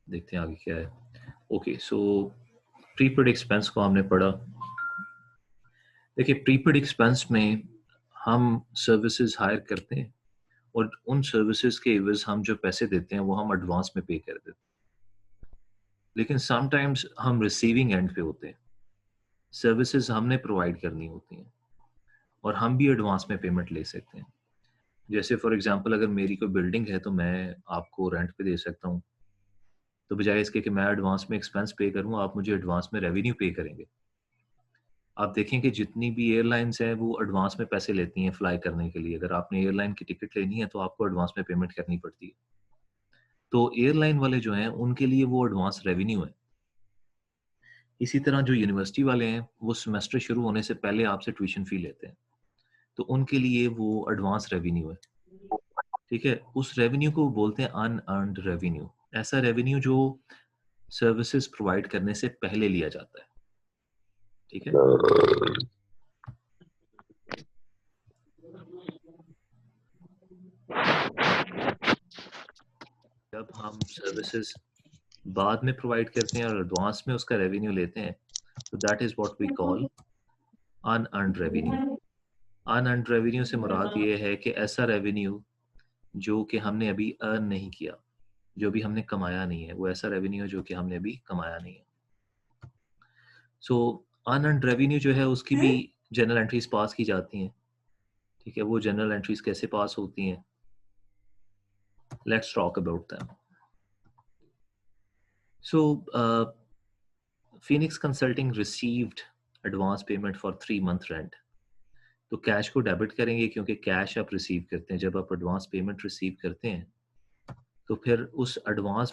देखते हैं आगे क्या है। ओके, सो प्रीपेड एक्सपेंस को हमने पढ़ा। देखिए, प्रीपेड एक्सपेंस में हम सर्विसेज हायर करते हैं और उन सर्विसेज के एवज हम जो पैसे देते हैं वो हम एडवांस में पे कर देते हैं। लेकिन समटाइम्स हम रिसीविंग एंड पे होते हैं, सर्विसेज हमने प्रोवाइड करनी होती हैं और हम भी एडवांस में पेमेंट ले सकते हैं। जैसे फॉर एग्जांपल, अगर मेरी कोई बिल्डिंग है तो मैं आपको रेंट पे दे सकता हूँ, तो बजाय इसके कि मैं एडवांस में एक्सपेंस पे करूँ, आप मुझे एडवांस में रेवेन्यू पे करेंगे। आप देखें कि जितनी भी एयरलाइंस हैं वो एडवांस में पैसे लेती हैं फ्लाई करने के लिए। अगर आपने एयरलाइन की टिकट लेनी है तो आपको एडवांस में पेमेंट करनी पड़ती है। तो एयरलाइन वाले जो हैं उनके लिए वो एडवांस रेवेन्यू है। इसी तरह जो यूनिवर्सिटी वाले हैं वो सेमेस्टर शुरू होने से पहले आपसे ट्यूशन फी लेते हैं, तो उनके लिए वो एडवांस रेवेन्यू है। ठीक है, उस रेवेन्यू को बोलते हैं अनअर्न्ड रेवेन्यू। ऐसा रेवेन्यू जो सर्विसेज प्रोवाइड करने से पहले लिया जाता है। ठीक है, जब हम सर्विसेज बाद में प्रोवाइड करते हैं और एडवांस में उसका रेवेन्यू लेते हैं, तो that is what we call unearned revenue. Unearned revenue से मुराद ये है कि ऐसा रेवेन्यू जो कि हमने अभी अर्न नहीं किया, जो भी हमने कमाया नहीं है, वो ऐसा रेवेन्यू है जो कि हमने अभी कमाया नहीं है। सो अनअर्न्ड रेवेन्यू जो है उसकी भी जनरल एंट्रीज पास की जाती हैं। ठीक है, वो जनरल एंट्रीज कैसे पास होती हैं, let's talk about them. So Phoenix Consulting received advance payment for 3 month rent। तो कैश को डेबिट करेंगे क्योंकि कैश आप रिसीव करते हैं। जब आप एडवांस पेमेंट रिसीव करते हैं तो फिर उस एडवांस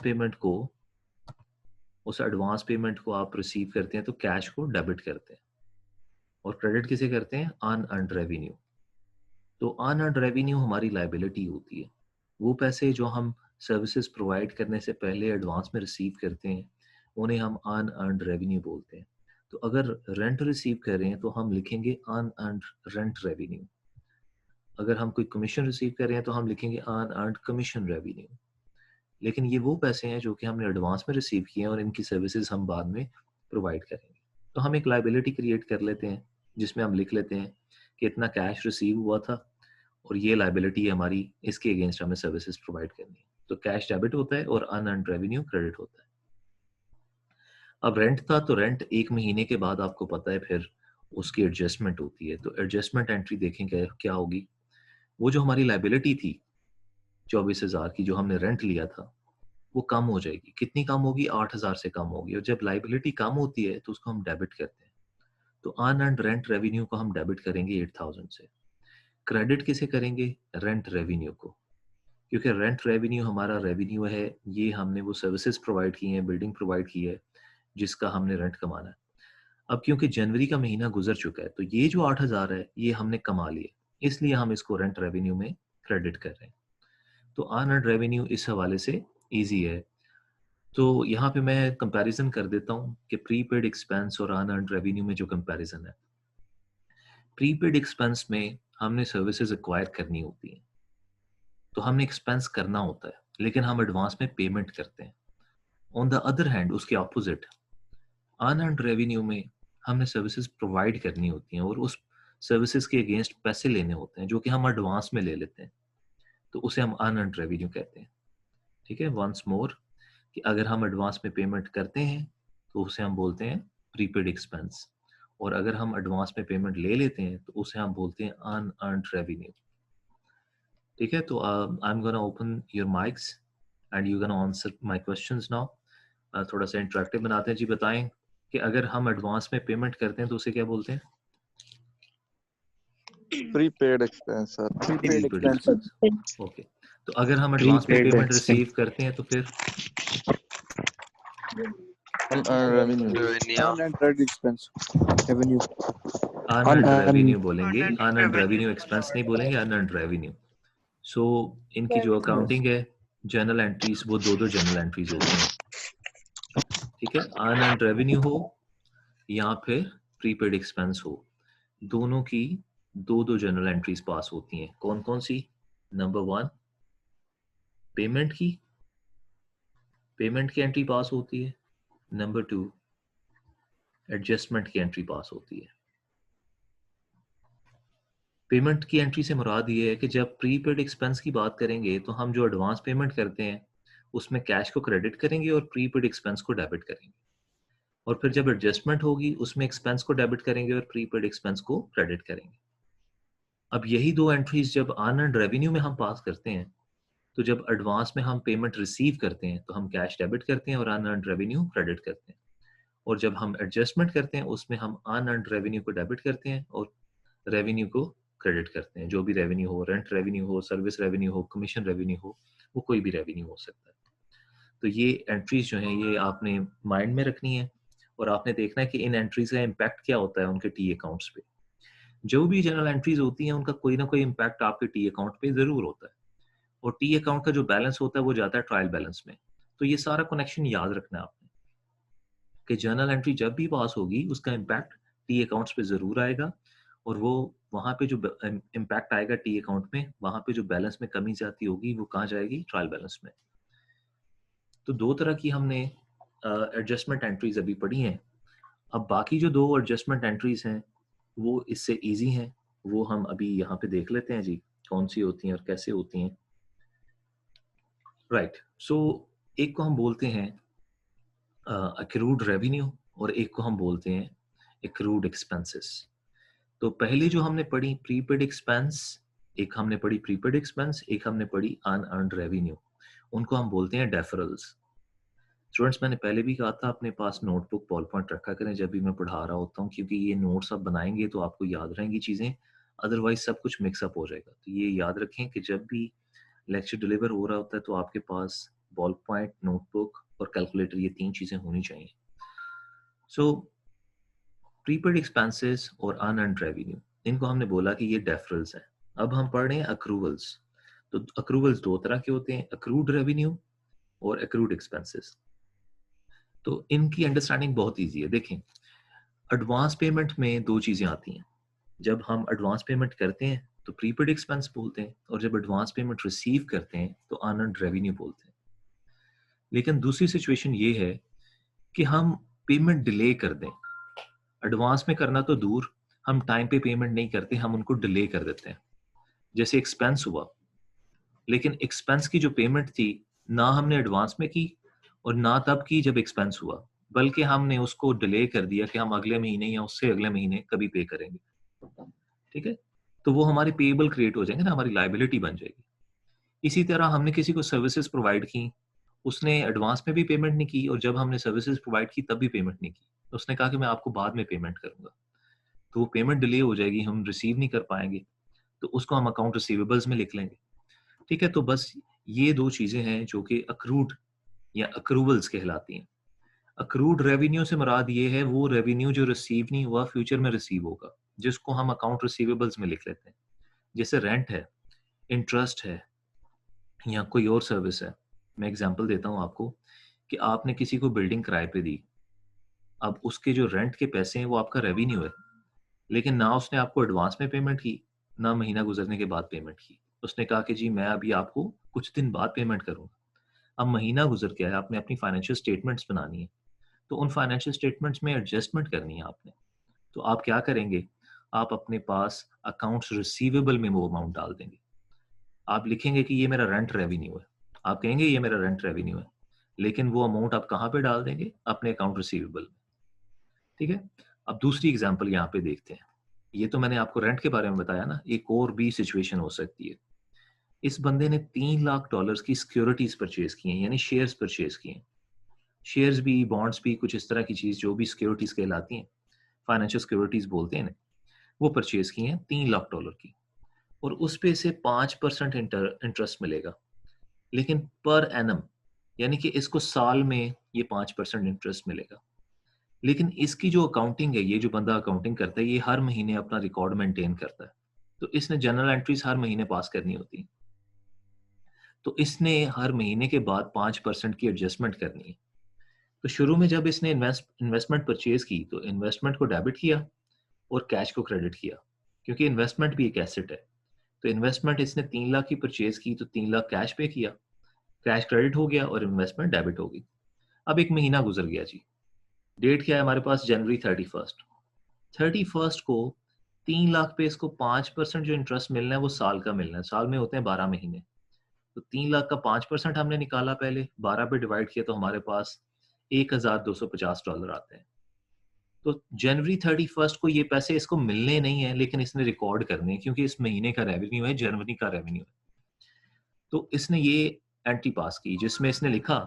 पेमेंट को आप रिसीव करते हैं तो कैश को डेबिट करते हैं। और क्रेडिट किसे करते हैं? Unearned revenue. तो अनअर्न्ड रेवेन्यू हमारी लायबिलिटी होती है। वो पैसे जो हम सर्विसेज प्रोवाइड करने से पहले एडवांस में रिसीव करते हैं उन्हें हम अनअर्न्ड रेवेन्यू बोलते हैं। तो अगर रेंट रिसीव कर रहे हैं तो हम लिखेंगे अनअर्न्ड रेंट रेवेन्यू। अगर हम कोई कमीशन रिसीव कर रहे हैं तो हम लिखेंगे अनअर्न्ड कमीशन रेवेन्यू। लेकिन ये वो पैसे हैं जो कि हमने एडवांस में रिसीव किए हैं और इनकी सर्विसेज हम बाद में प्रोवाइड करेंगे। तो हम एक लायबिलिटी क्रिएट कर लेते हैं जिसमें हम लिख लेते हैं कि इतना कैश रिसीव हुआ था और ये लायबिलिटी है हमारी, इसके अगेंस्ट हमें सर्विसेज प्रोवाइड करनी है। तो कैश डेबिट होता है और अनअर्न्ड रेवेन्यू क्रेडिट होता है। अब रेंट था तो रेंट 1 महीने के बाद आपको पता है फिर उसकी एडजस्टमेंट होती है। तो एडजस्टमेंट एंट्री देखें क्या होगी। वो जो हमारी लायबिलिटी थी 24,000 की जो हमने रेंट लिया था वो कम हो जाएगी। कितनी कम होगी? 8,000 से कम होगी। और जब लायबिलिटी कम होती है तो उसको हम डेबिट करते हैं। तो अनअर्न्ड रेंट रेवेन्यू को हम डेबिट करेंगे 8,000 से। क्रेडिट किसे करेंगे? रेंट रेवेन्यू को, क्योंकि रेंट रेवेन्यू हमारा रेवेन्यू है। ये हमने वो सर्विसेज प्रोवाइड की हैं, बिल्डिंग प्रोवाइड की है जिसका हमने रेंट कमाना है। अब क्योंकि जनवरी का महीना गुजर चुका है तो ये जो 8,000 है ये हमने कमा लिए, इसलिए हम इसको रेंट रेवेन्यू में क्रेडिट कर रहे हैं। तो अनअर्न्ड रेवेन्यू इस हवाले से ईजी है। तो यहाँ पे मैं कंपैरिजन कर देता हूँ कि प्रीपेड एक्सपेंस और अनअर्न्ड रेवेन्यू में जो कंपैरिजन है। प्रीपेड एक्सपेंस में हमने सर्विसेज एक्वायर करनी होती है तो हमने एक्सपेंस करना होता है, लेकिन हम एडवांस में पेमेंट करते हैं। ऑन द अदर हैंड उसके ऑपोजिट अनअर्न्ड रेवेन्यू में हमने सर्विसेज प्रोवाइड करनी होती हैं और उस सर्विसेज के अगेंस्ट पैसे लेने होते हैं जो कि हम एडवांस में ले लेते हैं, तो उसे हम अनअर्न्ड रेवेन्यू कहते हैं। ठीक है, वंस मोर कि अगर हम एडवांस में पेमेंट करते हैं तो उसे हम बोलते हैं प्रीपेड एक्सपेंस, और अगर हम एडवांस में पेमेंट ले लेते हैं तो उसे हम बोलते हैं अनअर्न्ड रेवेन्यू। ठीक है, तो I am gonna open your mics and you gonna answer my questions now. थोड़ा सा इंटरेक्टिव बनाते हैं जी। बताएं कि अगर हम एडवांस में पेमेंट करते हैं तो उसे क्या बोलते हैं? Prepaid expense sir. Prepaid expense. Okay, तो अगर हम एडवांस में Prepaid पेमेंट expense. रिसीव करते हैं तो फिर unearned revenue. Unearned credit expense revenue. Unearned revenue बोलेंगे, अनअर्न्ड रेवेन्यू एक्सपेंस नहीं बोलेंगे, अनअर्न्ड रेवेन्यू। सो इनकी जो अकाउंटिंग है, जर्नल एंट्रीज, वो दो जर्नल एंट्रीज होती हैं। ठीक है, अनअर्न्ड रेवेन्यू हो या फिर प्रीपेड एक्सपेंस हो, दोनों की दो जर्नल एंट्रीज पास होती हैं। कौन कौन सी? नंबर 1 पेमेंट की, पेमेंट की एंट्री पास होती है, नंबर 2 एडजस्टमेंट की एंट्री पास होती है। पेमेंट की एंट्री से मुराद ये है कि जब प्रीपेड एक्सपेंस की बात करेंगे तो हम जो एडवांस पेमेंट करते हैं उसमें कैश को क्रेडिट करेंगे और प्रीपेड एक्सपेंस को डेबिट करेंगे, और फिर जब एडजस्टमेंट होगी उसमें एक्सपेंस को डेबिट करेंगे और प्रीपेड एक्सपेंस को क्रेडिट करेंगे। अब यही दो एंट्रीज जब अनअर्न्ड रेवेन्यू में हम पास करते हैं, तो जब एडवांस में हम पेमेंट रिसीव करते हैं तो हम कैश डेबिट करते हैं और अनअर्न्ड रेवेन्यू क्रेडिट करते हैं, और जब हम एडजस्टमेंट करते हैं उसमें हम अनअर्न्ड रेवेन्यू को डेबिट करते हैं और रेवेन्यू को क्रेडिट करते हैं। जो भी रेवेन्यू हो, रेंट रेवेन्यू हो, सर्विस रेवेन्यू हो, कमीशन रेवेन्यू हो, वो कोई भी रेवेन्यू हो सकता है। तो ये एंट्रीज जो हैं ये आपने माइंड में रखनी है, और आपने देखना है कि इन एंट्रीज का इम्पैक्ट क्या होता है उनके टी अकाउंट्स पे। जो भी जनरल एंट्रीज होती हैं उनका कोई ना कोई इम्पैक्ट आपके टी अकाउंट पे जरूर होता है, और टी अकाउंट का जो बैलेंस होता है वो जाता है ट्रायल बैलेंस में। तो ये सारा कनेक्शन याद रखना है आपने कि जर्नल एंट्री जब भी पास होगी उसका इम्पैक्ट टी अकाउंट्स पे जरूर आएगा, और वो वहाँ पे जो इम्पैक्ट आएगा टी अकाउंट में, वहाँ पे जो बैलेंस में कमी जाती होगी वो कहाँ जाएगी, ट्रायल बैलेंस में। तो दो तरह की हमने एडजस्टमेंट एंट्रीज अभी पढ़ी हैं। अब बाकी जो दो एडजस्टमेंट एंट्रीज हैं वो इससे इजी हैं, वो हम अभी यहाँ पे देख लेते हैं जी, कौन सी होती हैं और कैसे होती हैं। राइट, सो एक को हम बोलते हैं अक्रूड रेवेन्यू और एक को हम बोलते हैं अक्रूड एक्सपेंसेस। तो पहले जो हमने पढ़ी प्रीपेड एक्सपेंस, एक हमने पढ़ी प्रीपेड एक्सपेंस, एक हमने पढ़ी अनअर्न्ड रेवेन्यू, उनको हम बोलते हैं डेफरल्स। स्टूडेंट्स, मैंने पहले भी कहा था अपने पास नोटबुक बॉल पॉइंट रखा करें जब भी मैं पढ़ा रहा होता हूँ, क्योंकि ये नोट्स आप बनाएंगे तो आपको याद रहेंगी चीज़ें, अदरवाइज सब कुछ मिक्सअप हो जाएगा। तो ये याद रखें कि जब भी लेक्चर डिलीवर हो रहा होता है तो आपके पास बॉल पॉइंट, नोटबुक और कैलकुलेटर, ये तीन चीज़ें होनी चाहिए। सो प्रीपेड एक्सपेंसेस और अनअर्न्ड रेवेन्यू, इनको हमने बोला कि ये डेफरल्स हैं। अब हम पढ़ रहे हैं अक्रूवल्स। तो अक्रूवल्स दो तरह के होते हैं, अक्रूड रेवेन्यू और अक्रूड एक्सपेंसेस। तो इनकी अंडरस्टैंडिंग बहुत ईजी है। देखें, एडवांस पेमेंट में दो चीज़ें आती हैं। जब हम एडवांस पेमेंट करते हैं तो प्रीपेड एक्सपेंस बोलते हैं, और जब एडवांस पेमेंट रिसीव करते हैं तो अनअर्न्ड रेवेन्यू बोलते हैं। लेकिन दूसरी सिचुएशन ये है कि हम पेमेंट डिले कर दें। एडवांस में करना तो दूर, हम टाइम पे पेमेंट नहीं करते, हम उनको डिले कर देते हैं। जैसे एक्सपेंस हुआ, लेकिन एक्सपेंस की जो पेमेंट थी ना हमने एडवांस में की और ना तब की जब एक्सपेंस हुआ, बल्कि हमने उसको डिले कर दिया कि हम अगले महीने या उससे अगले महीने कभी पे करेंगे। ठीक है, तो वो हमारे पेएबल क्रिएट हो जाएंगे ना, हमारी लाइबिलिटी बन जाएगी। इसी तरह हमने किसी को सर्विसेज प्रोवाइड की, उसने एडवांस में भी पेमेंट नहीं की और जब हमने सर्विसेज प्रोवाइड की तब भी पेमेंट नहीं की, तो उसने कहा कि मैं आपको बाद में पेमेंट करूंगा, तो वो पेमेंट डिले हो जाएगी, हम रिसीव नहीं कर पाएंगे, तो उसको हम अकाउंट रिसीवेबल्स में लिख लेंगे। ठीक है, तो बस ये दो चीजें हैं जो कि अक्रूड या अक्रूवल्स कहलाती हैं। अक्रूड रेवेन्यू से मुराद ये है वो रेवेन्यू जो रिसीव नहीं हुआ, फ्यूचर में रिसीव होगा, जिसको हम अकाउंट रिसीवेबल्स में लिख लेते हैं। जैसे रेंट है, इंटरेस्ट है, या कोई और सर्विस है। मैं एग्जांपल देता हूँ आपको कि आपने किसी को बिल्डिंग किराए पे दी, अब उसके जो रेंट के पैसे हैं वो आपका रेवेन्यू है, लेकिन ना उसने आपको एडवांस में पेमेंट की, ना महीना गुजरने के बाद पेमेंट की। उसने कहा कि जी मैं अभी आपको कुछ दिन बाद पेमेंट करूंगा। अब महीना गुजर गया है, आपने अपनी फाइनेंशियल स्टेटमेंट्स बनानी है, तो उन फाइनेंशियल स्टेटमेंट्स में एडजस्टमेंट करनी है आपने। तो आप क्या करेंगे, आप अपने पास अकाउंट्स रिसीवेबल में वो अमाउंट डाल देंगे। आप लिखेंगे कि ये मेरा रेंट रेवेन्यू है, आप कहेंगे ये मेरा रेंट रेवेन्यू है, लेकिन वो अमाउंट आप कहाँ पे डाल देंगे, अपने अकाउंट रिसीवेबल में। ठीक है, अब दूसरी एग्जांपल यहाँ पे देखते हैं। ये तो मैंने आपको रेंट के बारे में बताया ना, एक और भी सिचुएशन हो सकती है। इस बंदे ने $3 लाख की सिक्योरिटीज परचेज की हैं, यानी शेयर्स परचेज किए हैं। शेयर्स भी, बॉन्ड्स भी, कुछ इस तरह की चीज जो भी सिक्योरिटीज कहलाती हैं, फाइनेंशियल सिक्योरिटीज बोलते हैं, वो परचेज की हैं $3 लाख की, और उस पे से 5% इंटरेस्ट मिलेगा, लेकिन पर एनम, यानी कि इसको साल में ये 5% इंटरेस्ट मिलेगा। लेकिन इसकी जो अकाउंटिंग है, ये जो बंदा अकाउंटिंग करता है, ये हर महीने अपना रिकॉर्ड मेंटेन करता है, तो इसने जनरल एंट्रीज हर महीने पास करनी होती है। तो इसने हर महीने के बाद 5% की एडजस्टमेंट करनी है। तो शुरू में जब इसने इन्वेस्टमेंट परचेज की तो इन्वेस्टमेंट को डेबिट किया और कैश को क्रेडिट किया, क्योंकि इन्वेस्टमेंट भी एक एसेट है। तो इन्वेस्टमेंट इसने 3 लाख की परचेज की तो 3 लाख कैश पे किया, कैश क्रेडिट हो गया और इन्वेस्टमेंट डेबिट हो गई। अब एक महीना गुजर गया जी, डेट क्या है हमारे पास, जनवरी 31st को 3 लाख पे इसको 5% जो इंटरेस्ट मिलना है वो साल का मिलना है। साल में होते हैं 12 महीने, तो 3 लाख का 5% हमने निकाला, पहले 12 पे डिवाइड किया तो हमारे पास $1,250 आते हैं। तो जनवरी 31st को ये पैसे इसको मिलने नहीं है, लेकिन इसने रिकॉर्ड करने हैं क्योंकि इस महीने का रेवेन्यू है, जनवरी का रेवेन्यू है। तो इसने ये एंट्री पास की जिसमें इसने लिखा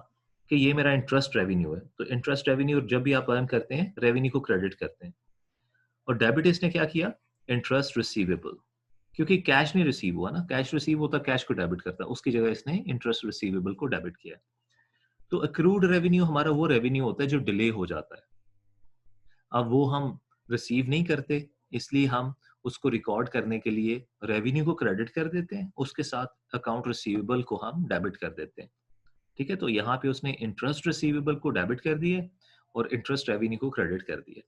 कि ये मेरा इंटरेस्ट रेवेन्यू है। तो इंटरेस्ट रेवेन्यू जब भी आप अर्न करते हैं, रेवेन्यू को क्रेडिट करते हैं। और डेबिट इसने क्या किया, इंटरेस्ट रिसीवेबल, क्योंकि कैश नहीं रिसीव हुआ ना, कैश रिसीव होता कैश को डेबिट करता, उसकी जगह इसने इंटरेस्ट रिसीवेबल को डेबिट किया। तो अक्रूड रेवेन्यू हमारा वो रेवेन्यू होता है जो डिले हो जाता है। अब वो हम रिसीव नहीं करते, इसलिए हम उसको रिकॉर्ड करने के लिए रेवेन्यू को क्रेडिट कर देते हैं, उसके साथ अकाउंट रिसीवेबल को हम डेबिट कर देते हैं। ठीक है, तो यहाँ पे उसने इंटरेस्ट रिसीवेबल को डेबिट कर दिए और इंटरेस्ट रेवेन्यू को क्रेडिट कर दिए।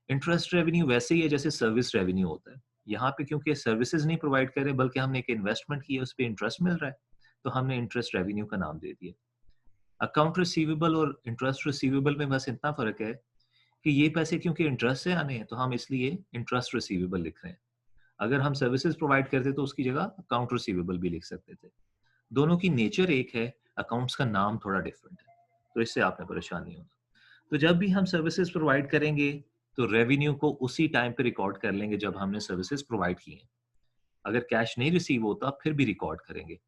इंटरेस्ट रेवेन्यू वैसे ही है जैसे सर्विस रेवेन्यू होता है। यहाँ पे क्योंकि सर्विसेज नहीं प्रोवाइड कर रहे बल्कि हमने एक इन्वेस्टमेंट की है, उस पर इंटरेस्ट मिल रहा है, तो हमने इंटरेस्ट रेवेन्यू का नाम दे दिया। अकाउंट रिसीवेबल और इंटरेस्ट रिसीवेबल में बस इतना फर्क है कि ये पैसे क्योंकि इंटरेस्ट से आने हैं तो हम इसलिए इंटरेस्ट रिसीवेबल लिख रहे हैं। अगर हम सर्विसेज प्रोवाइड करते तो उसकी जगह अकाउंट रिसीवेबल भी लिख सकते थे। दोनों की नेचर एक है, अकाउंट्स का नाम थोड़ा डिफरेंट है, तो इससे आपने परेशान नहीं होना। तो जब भी हम सर्विसेज प्रोवाइड करेंगे तो रेवेन्यू को उसी टाइम पे रिकॉर्ड कर लेंगे जब हमने सर्विसेज प्रोवाइड की हैं। अगर कैश नहीं रिसीव होता फिर भी रिकॉर्ड करेंगे।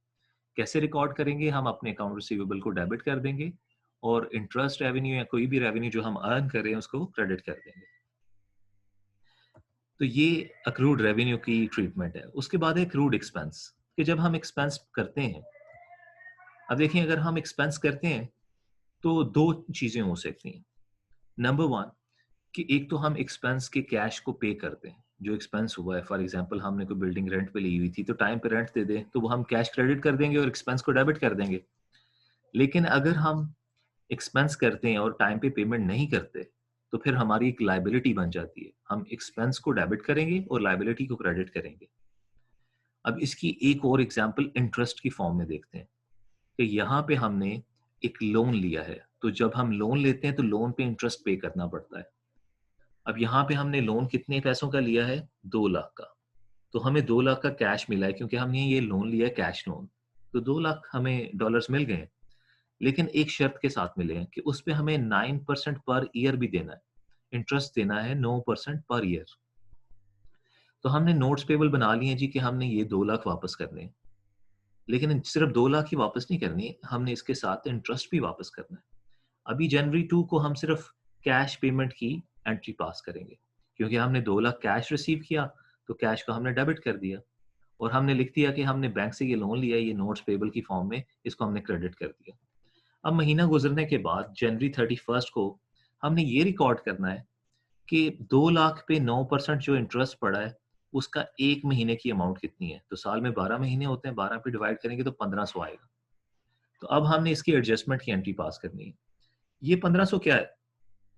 कैसे रिकॉर्ड करेंगे, हम अपने अकाउंट रिसीवेबल को डेबिट कर देंगे और इंटरेस्ट रेवेन्यू या कोई भी रेवेन्यू जो हम अर्न कर रहे हैं उसको क्रेडिट कर देंगे। तो ये अक्रूड रेवेन्यू की ट्रीटमेंट है। उसके बाद है अक्रूड एक्सपेंस, कि जब हम एक्सपेंस करते हैं, अब देखिए अगर हम एक्सपेंस करते हैं तो दो चीजें हो सकती हैं। नंबर वन, कि एक तो हम एक्सपेंस के कैश को पे करते हैं, जो एक्सपेंस हुआ है, फॉर एग्जांपल हमने कोई बिल्डिंग रेंट पे ली हुई थी तो टाइम पे रेंट दे दें तो वो हम कैश क्रेडिट कर देंगे और एक्सपेंस को डेबिट कर देंगे। लेकिन अगर हम एक्सपेंस करते हैं और टाइम पे पेमेंट नहीं करते तो फिर हमारी एक लाइबिलिटी बन जाती है। हम एक्सपेंस को डेबिट करेंगे और लाइबिलिटी को क्रेडिट करेंगे। अब इसकी एक और एग्जांपल इंटरेस्ट की फॉर्म में देखते हैं कि यहाँ पे हमने एक लोन लिया है, तो जब हम लोन लेते हैं तो लोन पे इंटरेस्ट पे करना पड़ता है। अब यहाँ पे हमने लोन कितने पैसों का लिया है, 2 लाख का। तो हमें 2 लाख का कैश मिला है क्योंकि हमने ये लोन लिया है कैश लोन, तो 2 लाख हमें डॉलर्स मिल गए हैं। लेकिन एक शर्त के साथ मिले हैं कि उस पे हमें 9% पर ईयर भी देना है, इंटरेस्ट देना है 9% पर ईयर। तो हमने नोट्स पेबल बना लिए हैं जी कि हमने ये 2 लाख वापस करने हैं। लेकिन सिर्फ 2 लाख ही वापस नहीं करनी, हमने इसके साथ इंटरेस्ट भी वापस करना है। अभी जनवरी 2 को हम सिर्फ कैश पेमेंट की एंट्री पास करेंगे क्योंकि हमने 2 लाख कैश रिसीव किया, तो कैश को हमने डेबिट कर दिया और हमने लिख दिया कि हमने बैंक से ये लोन लिया, ये नोट्स पेबल की फॉर्म में, इसको हमने क्रेडिट कर दिया। अब महीना गुजरने के बाद जनवरी 31st को हमने ये रिकॉर्ड करना है कि 2 लाख पे 9% जो इंटरेस्ट पड़ा है उसका एक महीने की अमाउंट कितनी है। तो साल में 12 महीने होते हैं, 12 पे डिवाइड करेंगे तो 1500 आएगा। तो अब हमने इसकी एडजस्टमेंट की एंट्री पास करनी है। ये 1500 क्या है,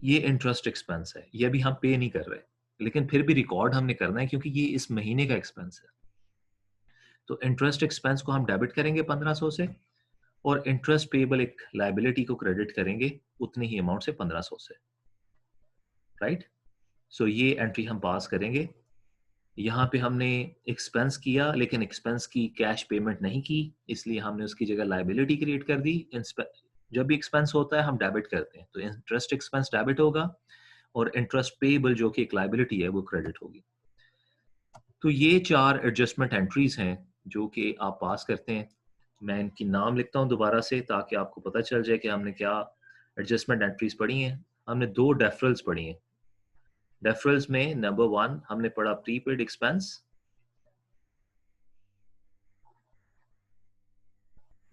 ये इंटरेस्ट एक्सपेंस है, ये अभी हम पे नहीं कर रहे, लेकिन फिर भी रिकॉर्ड हमने करना है क्योंकि ये इस महीने का एक्सपेंस है। तो इंटरेस्ट एक्सपेंस को हम डेबिट करेंगे 1500 से और इंटरेस्ट पेबल एक लाइबिलिटी को क्रेडिट करेंगे उतनी ही अमाउंट से, 1500 से। राइट, सो ये एंट्री हम पास करेंगे। यहाँ पे हमने एक्सपेंस किया लेकिन एक्सपेंस की कैश पेमेंट नहीं की, इसलिए हमने उसकी जगह लाइबिलिटी क्रिएट कर दी। जब भी एक्सपेंस होता है हम डेबिट करते हैं, तो इंटरेस्ट एक्सपेंस डेबिट होगा और इंटरेस्ट पेबल जो कि एक लाइबिलिटी है वो क्रेडिट होगी। तो ये 4 एडजस्टमेंट एंट्रीज हैं जो कि आप पास करते हैं। मैं इनकी नाम लिखता हूँ दोबारा से ताकि आपको पता चल जाए कि हमने क्या एडजस्टमेंट एंट्रीज पढ़ी हैं। हमने 2 डेफरल्स पढ़ी हैं। डेफरल्स में नंबर 1 हमने पढ़ा प्रीपेड एक्सपेंस,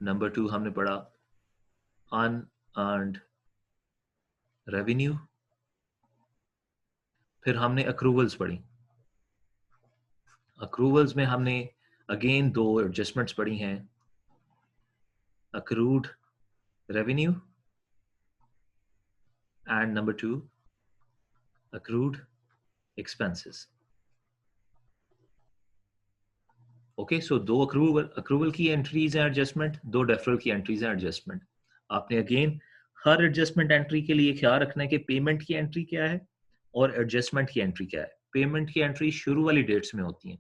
नंबर 2 हमने पढ़ा अनअर्न्ड रेवेन्यू, फिर हमने अक्रूवल्स पढ़ी। अक्रूवल्स में हमने अगेन 2 एडजस्टमेंट्स पढ़ी हैं, accrued revenue and number 2 accrued expenses। Okay, so दो अक्रूवल की एंट्रीज हैं एडजस्टमेंट, दो डेफरल की एंट्रीज हैं एडजस्टमेंट। आपने अगेन हर एडजस्टमेंट एंट्री के लिए ख्याल रखना है कि पेमेंट की एंट्री क्या है और एडजस्टमेंट की एंट्री क्या है। पेमेंट की एंट्री शुरू वाली डेट्स में होती है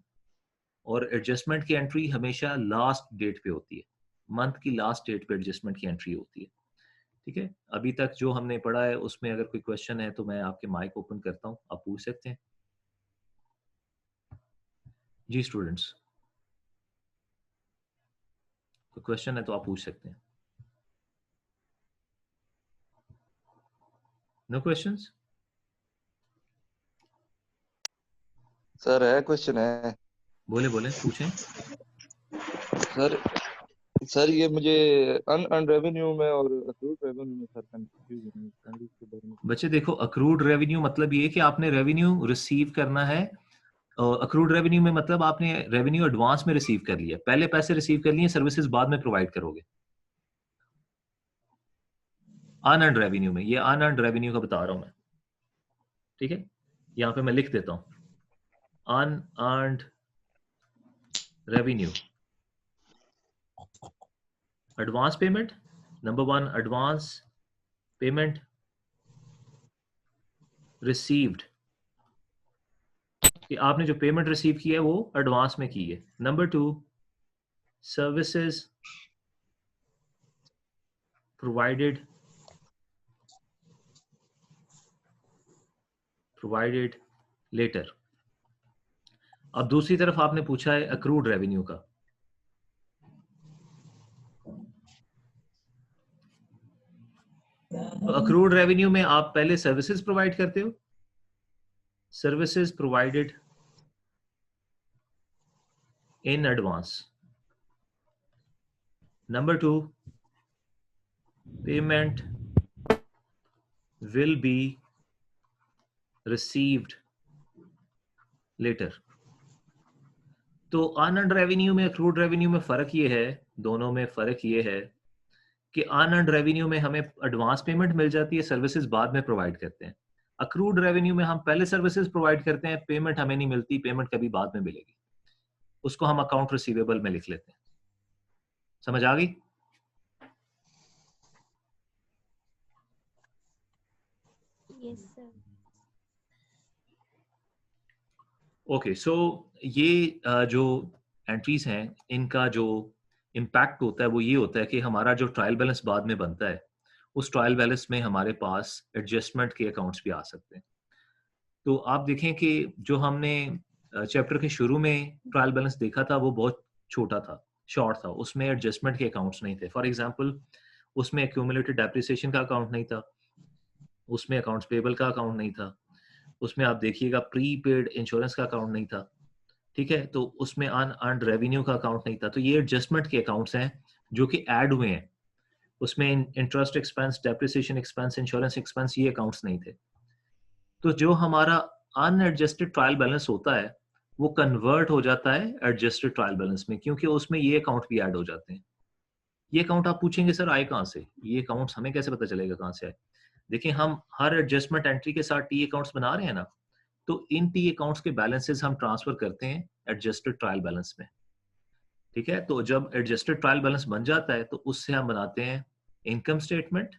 और एडजस्टमेंट की एंट्री हमेशा लास्ट डेट पे होती है, मंथ की लास्ट डेट पे एडजस्टमेंट की एंट्री होती है। ठीक है, अभी तक जो हमने पढ़ा है उसमें अगर कोई क्वेश्चन है तो मैं आपके माइक ओपन करता हूँ, आप पूछ सकते हैं। जी स्टूडेंट्स, कोई क्वेश्चन है तो आप पूछ सकते हैं। No questions? सर है क्वेश्चन है बोले बोले पूछें। सर। सर ये मुझे अन रेवेन्यू में और अक्रूड रेवेन्यू में सर कंफ्यूजन है, सर इसके बारे में। बच्चे देखो, अक्रूड रेवेन्यू मतलब ये कि आपने रेवेन्यू रिसीव करना है। अक्रूड रेवेन्यू में मतलब आपने रेवेन्यू एडवांस में रिसीव कर लिया, पहले पैसे रिसीव कर लिए, सर्विसेज बाद में प्रोवाइड करोगे। अनअर्न्ड रेवेन्यू में, ये अनअर्न्ड रेवेन्यू का बता रहा हूं मैं। ठीक है, यहां पे मैं लिख देता हूं unearned revenue. Advance payment, number one, advance payment received, कि आपने जो पेमेंट रिसीव की है वो एडवांस में की है। Number two, services provided later. अब दूसरी तरफ आपने पूछा है अक्रूड रेवेन्यू का। तो अक्रूड रेवेन्यू में आप पहले सर्विसेज प्रोवाइड करते हो, services provided in advance. Number two, payment will be received later. तो अनअर्न्ड रेवेन्यू में अक्रूड रेवेन्यू में फर्क ये है, दोनों में फर्क ये है कि अनअर्न्ड रेवेन्यू में हमें एडवांस पेमेंट मिल जाती है, सर्विसेज बाद में प्रोवाइड करते हैं। अक्रूड रेवेन्यू में हम पहले सर्विसेज प्रोवाइड करते हैं, पेमेंट हमें नहीं मिलती, पेमेंट कभी बाद में मिलेगी, उसको हम अकाउंट रिसीवेबल में लिख लेते हैं। समझ आ गई? Yes sir. ओके, सो ये जो एंट्रीज हैं इनका जो इम्पैक्ट होता है वो ये होता है कि हमारा जो ट्रायल बैलेंस बाद में बनता है, उस ट्रायल बैलेंस में हमारे पास एडजस्टमेंट के अकाउंट्स भी आ सकते हैं। तो आप देखें कि जो हमने चैप्टर के शुरू में ट्रायल बैलेंस देखा था वो बहुत छोटा था, शॉर्ट था, उसमें एडजस्टमेंट के अकाउंट्स नहीं थे। फॉर एग्जांपल, उसमें एक्यूमुलेटेड डेप्रिसिएशन का अकाउंट नहीं था, उसमें अकाउंट्स पेबल का अकाउंट नहीं था, उसमें आप देखिएगा प्री पेड इंश्योरेंस का अकाउंट नहीं था। ठीक है, तो उसमें अनअर्न्ड रेवेन्यू का अकाउंट नहीं था। तो ये एडजस्टमेंट के अकाउंट्स हैं जो कि ऐड हुए हैं, उसमें interest expense, depreciation expense, insurance expense, ये अकाउंट्स नहीं थे। तो जो हमारा अनएडजस्टेड ट्रायल बैलेंस होता है वो कन्वर्ट हो जाता है एडजस्टेड ट्रायल बैलेंस में, क्योंकि उसमें ये अकाउंट भी ऐड हो जाते हैं। ये अकाउंट आप पूछेंगे सर आए कहाँ से, ये अकाउंट्स हमें कैसे पता चलेगा कहाँ से आए? देखिए, हम हर एडजस्टमेंट एंट्री के साथ टी अकाउंट्स बना रहे हैं ना, तो इन टी अकाउंट्स के बैलेंसेस हम ट्रांसफर करते हैं एडजस्टेड ट्रायल बैलेंस में। ठीक है, तो जब एडजस्टेड ट्रायल बैलेंस बन जाता है तो उससे हम बनाते हैं income statement.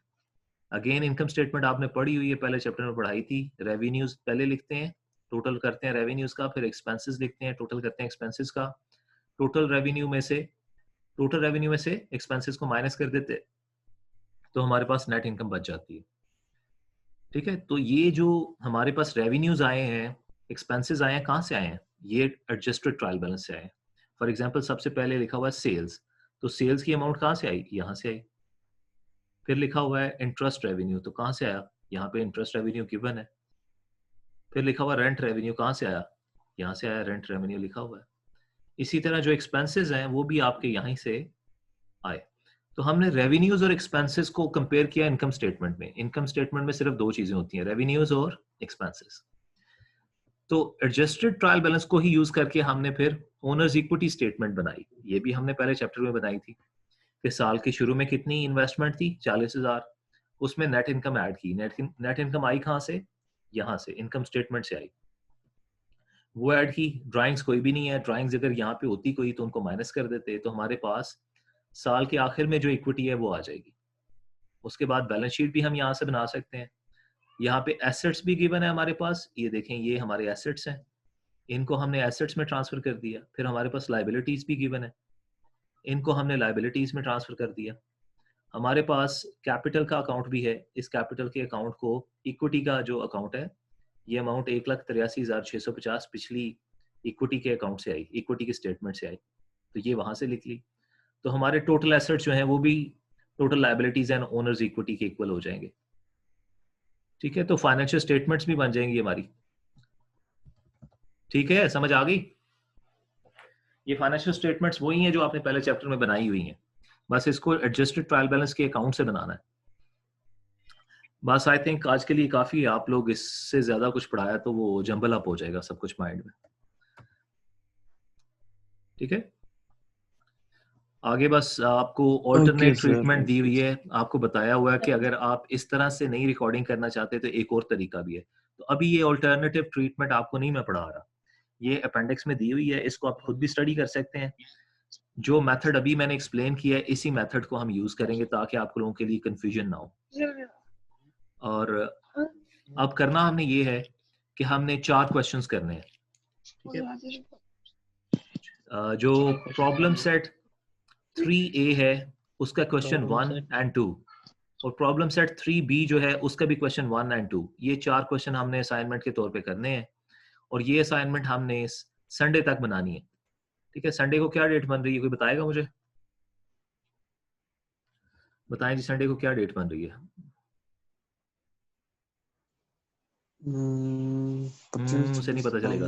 Again income statement आपने पढ़ी हुई है, पहले चैप्टर में पढ़ाई थी। रेवेन्यूज पहले लिखते हैं, टोटल करते हैं रेवेन्यूज का, फिर एक्सपेंसेस लिखते हैं, टोटल करते हैं एक्सपेंसेस का। टोटल रेवेन्यू में से एक्सपेंसेस को माइनस कर देते हैं, तो हमारे पास नेट इनकम बच जाती है। ठीक है, तो ये जो हमारे पास रेवेन्यूज आए हैं, एक्सपेंसेस आए हैं, कहाँ से आए हैं? ये एडजस्टेड ट्रायल बैलेंस से आए हैं। फॉर एग्जाम्पल, सबसे पहले लिखा हुआ है सेल्स, तो सेल्स की अमाउंट कहाँ से आई? यहाँ से आई। फिर लिखा हुआ है इंटरेस्ट रेवेन्यू, तो कहाँ से आया? यहाँ पे इंटरेस्ट रेवेन्यू गिवन है। फिर लिखा हुआ रेंट रेवेन्यू, कहाँ से आया? यहाँ से आया, रेंट रेवेन्यू लिखा हुआ है। इसी तरह जो एक्सपेंसेस हैं वो भी आपके यहीं से आए। तो हमने रेवेन्यूज और एक्सपेंसेस को कंपेयर किया इनकम स्टेटमेंट में। इनकम स्टेटमेंट में सिर्फ दो चीजें होती हैं, रेवेन्यूज और एक्सपेंसेस। तो एडजस्टेड ट्रायल बैलेंस को ही यूज करके हमने फिर ओनर्स इक्विटी स्टेटमेंट बनाई। ये भी हमने पहले चैप्टर में बनाई थी कि साल के शुरू में कितनी इन्वेस्टमेंट थी, 40,000, उसमें नेट इनकम ऐड की। नेट इनकम आई कहाँ से? यहाँ से, इनकम स्टेटमेंट से आई। वो ऐड की, ड्राइंग्स कोई भी नहीं है, ड्राइंग्स अगर यहाँ पे होती कोई तो उनको माइनस कर देते, तो हमारे पास साल के आखिर में जो इक्विटी है वो आ जाएगी। उसके बाद बैलेंस शीट भी हम यहाँ से बना सकते हैं। यहाँ पे एसेट्स भी गिवन है हमारे पास, ये देखें ये हमारे एसेट्स हैं, इनको हमने एसेट्स में ट्रांसफर कर दिया। फिर हमारे पास लाइबिलिटीज भी गिवन है, इनको हमने लाइबिलिटीज में ट्रांसफर कर दिया। हमारे पास कैपिटल का अकाउंट भी है, इस कैपिटल के अकाउंट को इक्विटी का जो अकाउंट है, ये अमाउंट 1,83,650 पिछली इक्विटी के अकाउंट से आई, इक्विटी के स्टेटमेंट से आई, तो ये वहां से लिख ली। तो हमारे टोटल एसेट्स जो हैं वो भी total liabilities and owners equity के इक्वल हो जाएंगे। ठीक है, तो फाइनेंशियल स्टेटमेंट्स भी बन जाएंगी हमारी। ठीक है, समझ आ गई? ये फाइनेंशियल स्टेटमेंट्स वही हैं जो आपने पहले चैप्टर में बनाई हुई हैं, बस इसको एडजस्टेड ट्रायल बैलेंस के अकाउंट से बनाना है। बस आई थिंक आज के लिए काफी है, आप लोग इससे ज्यादा कुछ पढ़ाया तो वो जंबल अप हो जाएगा सब कुछ माइंड में। ठीक है, आगे बस आपको ऑल्टरनेट ट्रीटमेंट दी हुई है, आपको बताया हुआ है कि अगर आप इस तरह से नहीं रिकॉर्डिंग करना चाहते तो एक और तरीका भी है। तो अभी ये ऑल्टरनेटिव ट्रीटमेंट आपको नहीं मैं पढ़ा रहा, ये अपेंडिक्स में दी हुई है, इसको आप खुद भी स्टडी कर सकते हैं। जो मेथड अभी मैंने एक्सप्लेन किया है इसी मेथड को हम यूज करेंगे ताकि आप लोगों के लिए कंफ्यूजन ना हो। और अब करना हमने ये है कि हमने 4 क्वेश्चंस करने हैं। ठीक है, जो प्रॉब्लम सेट 3A है उसका क्वेश्चन 1 एंड 2, और प्रॉब्लम सेट 3B जो है उसका भी क्वेश्चन 1 एंड 2, ये 4 क्वेश्चन हमने असाइनमेंट के तौर पे करने हैं, और ये असाइनमेंट हमने संडे तक बनानी है। ठीक है, संडे को क्या डेट बन रही है, कोई बताएगा मुझे? बताएं जी, संडे को क्या डेट बन रही है? मुझे नहीं पता चलेगा।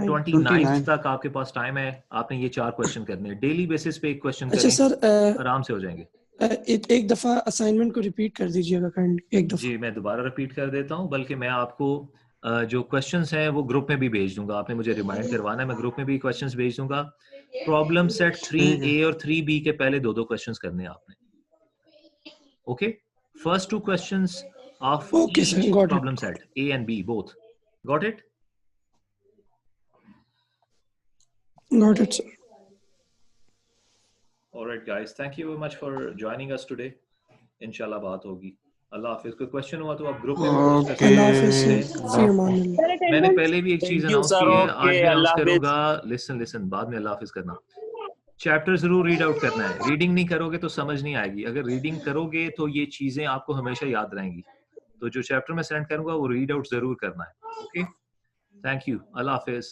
29 तक आपके पास टाइम है, आपने ये 4 क्वेश्चन करने हैं, डेली बेसिस पे एक क्वेश्चन करें। सर आराम से हो जाएंगे। एक दफा असाइनमेंट को रिपीट कर दीजिएगा काइंडली, एक दफा। जी मैं दोबारा रिपीट कर देता हूँ, बल्कि मैं आपको जो क्वेश्चंस हैं वो ग्रुप में भी भेज दूंगा, आपने मुझे रिमाइंड करवाना है, मैं ग्रुप में भी क्वेश्चंस भेज दूंगा। प्रॉब्लम सेट 3A और 3B के पहले 2 क्वेश्चंस करने हैं आपने। Okay, first 2 questions of each problem set, A and B both. Got it? Got it, sir. All right, guys. Thank you very much for joining us today. इंशाल्लाह बात होगी। अल्लाह हाफिज। कोई क्वेश्चन हुआ तो आप ग्रुप में मैंने पहले भी एक चीज अनाउंस की है, आज भी अनाउंस करूंगा। लिसन बाद में अल्लाह हाफिज करना। चैप्टर जरूर रीड आउट करना है, रीडिंग नहीं करोगे तो समझ नहीं आएगी, अगर रीडिंग करोगे तो ये चीजें आपको हमेशा याद रहेंगी। तो जो चैप्टर में सेंड करूंगा वो रीड आउट जरूर करना है। Okay, thank you, Allah Hafiz.